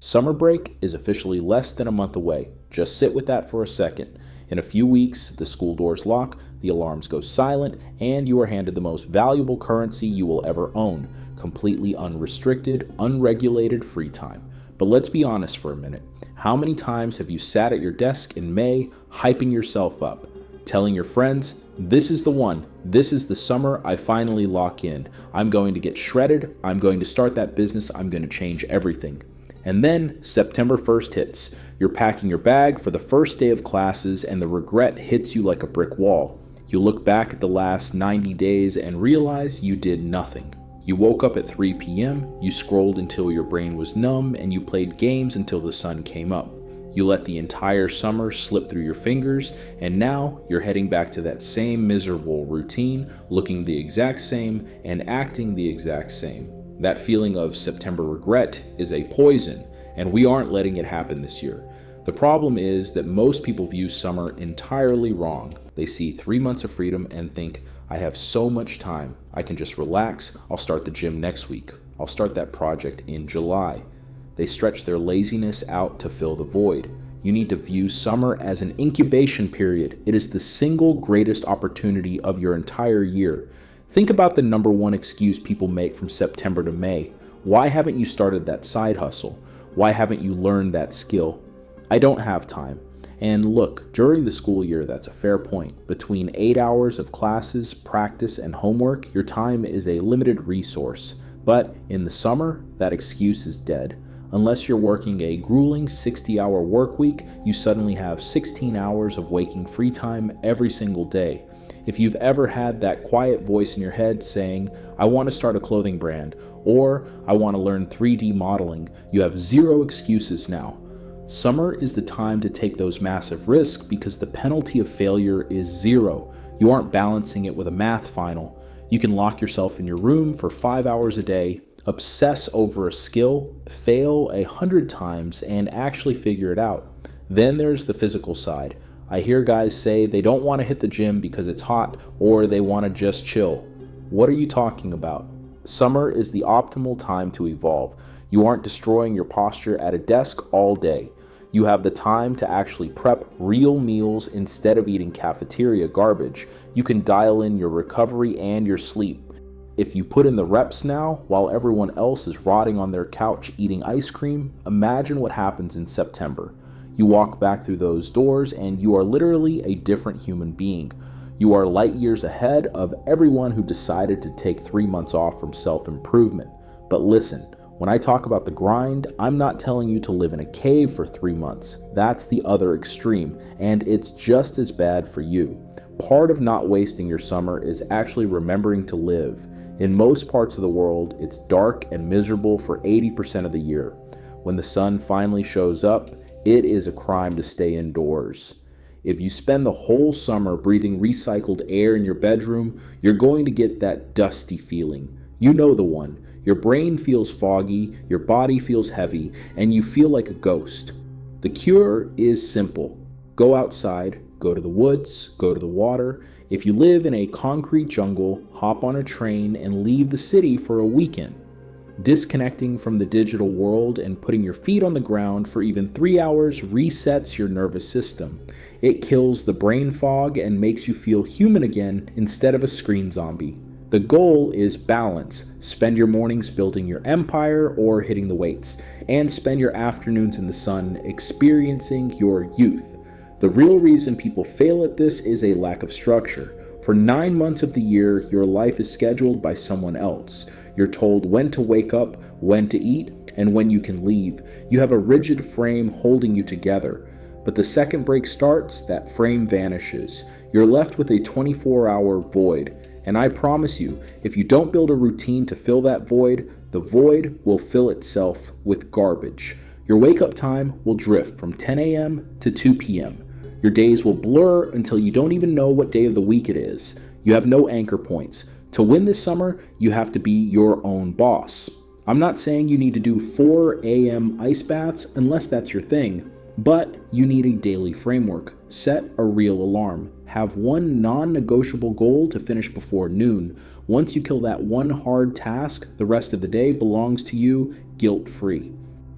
Summer break is officially less than a month away. Just sit with that for a second. In a few weeks, the school doors lock, the alarms go silent, and you are handed the most valuable currency you will ever own: completely unrestricted, unregulated free time. But let's be honest for a minute. How many times have you sat at your desk in May, hyping yourself up, telling your friends, "This is the one, this is the summer I finally lock in. I'm going to get shredded, I'm going to start that business, I'm going to change everything." And then September 1st hits. You're packing your bag for the first day of classes, and the regret hits you like a brick wall. You look back at the last 90 days and realize you did nothing. You woke up at 3 p.m., you scrolled until your brain was numb, and you played games until the sun came up. You let the entire summer slip through your fingers, and now you're heading back to that same miserable routine, looking the exact same and acting the exact same. That feeling of September regret is a poison, and we aren't letting it happen this year. The problem is that most people view summer entirely wrong. They see 3 months of freedom and think, I have so much time, I can just relax, I'll start the gym next week, I'll start that project in July. They stretch their laziness out to fill the void. You need to view summer as an incubation period. It is the single greatest opportunity of your entire year. Think about the number one excuse people make from September to May. Why haven't you started that side hustle? Why haven't you learned that skill? I don't have time. And look, during the school year, that's a fair point. Between 8 hours of classes, practice, and homework, your time is a limited resource. But in the summer, that excuse is dead. Unless you're working a grueling 60-hour work week, you suddenly have 16 hours of waking free time every single day. If you've ever had that quiet voice in your head saying, I want to start a clothing brand, or I want to learn 3D modeling, you have zero excuses now. Summer is the time to take those massive risks because the penalty of failure is zero. You aren't balancing it with a math final. You can lock yourself in your room for 5 hours a day, obsess over a skill, fail 100 times, and actually figure it out. Then there's the physical side. I hear guys say they don't want to hit the gym because it's hot, or they want to just chill. What are you talking about? Summer is the optimal time to evolve. You aren't destroying your posture at a desk all day. You have the time to actually prep real meals instead of eating cafeteria garbage. You can dial in your recovery and your sleep. If you put in the reps now, while everyone else is rotting on their couch eating ice cream, imagine what happens in September. You walk back through those doors and you are literally a different human being. You are light years ahead of everyone who decided to take 3 months off from self-improvement. But listen, when I talk about the grind, I'm not telling you to live in a cave for 3 months. That's the other extreme, and it's just as bad for you. Part of not wasting your summer is actually remembering to live. In most parts of the world, it's dark and miserable for 80% of the year. When the sun finally shows up, it is a crime to stay indoors. If you spend the whole summer breathing recycled air in your bedroom, you're going to get that dusty feeling. You know the one. Your brain feels foggy, your body feels heavy, and you feel like a ghost. The cure is simple. Go outside, go to the woods, go to the water. If you live in a concrete jungle, hop on a train and leave the city for a weekend. Disconnecting from the digital world and putting your feet on the ground for even 3 hours resets your nervous system. It kills the brain fog and makes you feel human again instead of a screen zombie. The goal is balance. Spend your mornings building your empire or hitting the weights, and spend your afternoons in the sun experiencing your youth. The real reason people fail at this is a lack of structure. For 9 months of the year, your life is scheduled by someone else. You're told when to wake up, when to eat, and when you can leave. You have a rigid frame holding you together. But the second break starts, that frame vanishes. You're left with a 24-hour void. And I promise you, if you don't build a routine to fill that void, the void will fill itself with garbage. Your wake-up time will drift from 10 a.m. to 2 p.m. Your days will blur until you don't even know what day of the week it is. You have no anchor points. To win this summer, you have to be your own boss. I'm not saying you need to do 4 a.m. ice baths unless that's your thing, but you need a daily framework. Set a real alarm. Have one non-negotiable goal to finish before noon. Once you kill that one hard task, the rest of the day belongs to you guilt-free.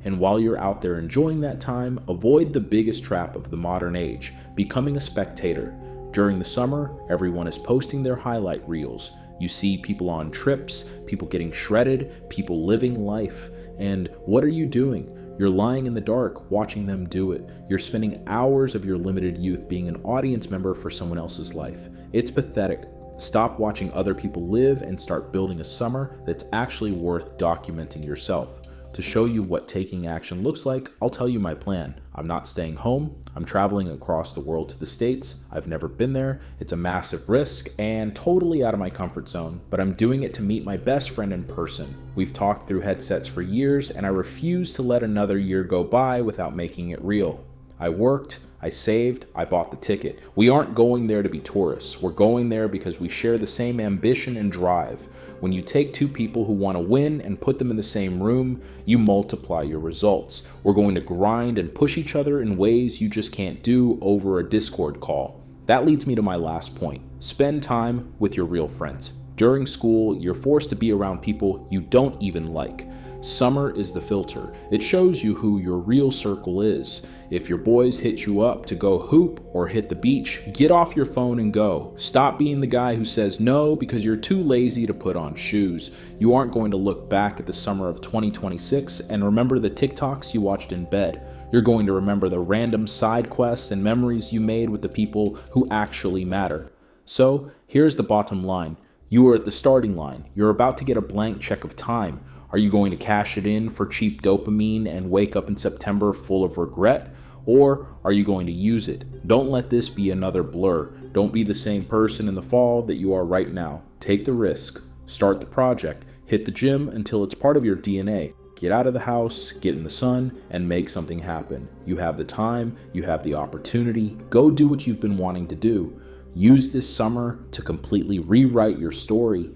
And while you're out there enjoying that time, avoid the biggest trap of the modern age, becoming a spectator. During the summer, everyone is posting their highlight reels. You see people on trips, people getting shredded, people living life. And what are you doing? You're lying in the dark, watching them do it. You're spending hours of your limited youth being an audience member for someone else's life. It's pathetic. Stop watching other people live and start building a summer that's actually worth documenting yourself. To show you what taking action looks like, I'll tell you my plan. I'm not staying home. I'm traveling across the world to the States. I've never been there. It's a massive risk and totally out of my comfort zone, but I'm doing it to meet my best friend in person. We've talked through headsets for years, and I refuse to let another year go by without making it real. I worked, I saved, I bought the ticket. We aren't going there to be tourists. We're going there because we share the same ambition and drive. When you take two people who want to win and put them in the same room, you multiply your results. We're going to grind and push each other in ways you just can't do over a Discord call. That leads me to my last point. Spend time with your real friends. During school, you're forced to be around people you don't even like. Summer is the filter. It shows you who your real circle is. If your boys hit you up to go hoop or hit the beach, get off your phone and go. Stop being the guy who says no because you're too lazy to put on shoes. You aren't going to look back at the summer of 2026 and remember the TikToks you watched in bed. You're going to remember the random side quests and memories you made with the people who actually matter. So, here's the bottom line. You are at the starting line. You're about to get a blank check of time. Are you going to cash it in for cheap dopamine and wake up in September full of regret? Or are you going to use it? Don't let this be another blur. Don't be the same person in the fall that you are right now. Take the risk. Start the project. Hit the gym until it's part of your DNA. Get out of the house, get in the sun, and make something happen. You have the time, you have the opportunity. Go do what you've been wanting to do. Use this summer to completely rewrite your story.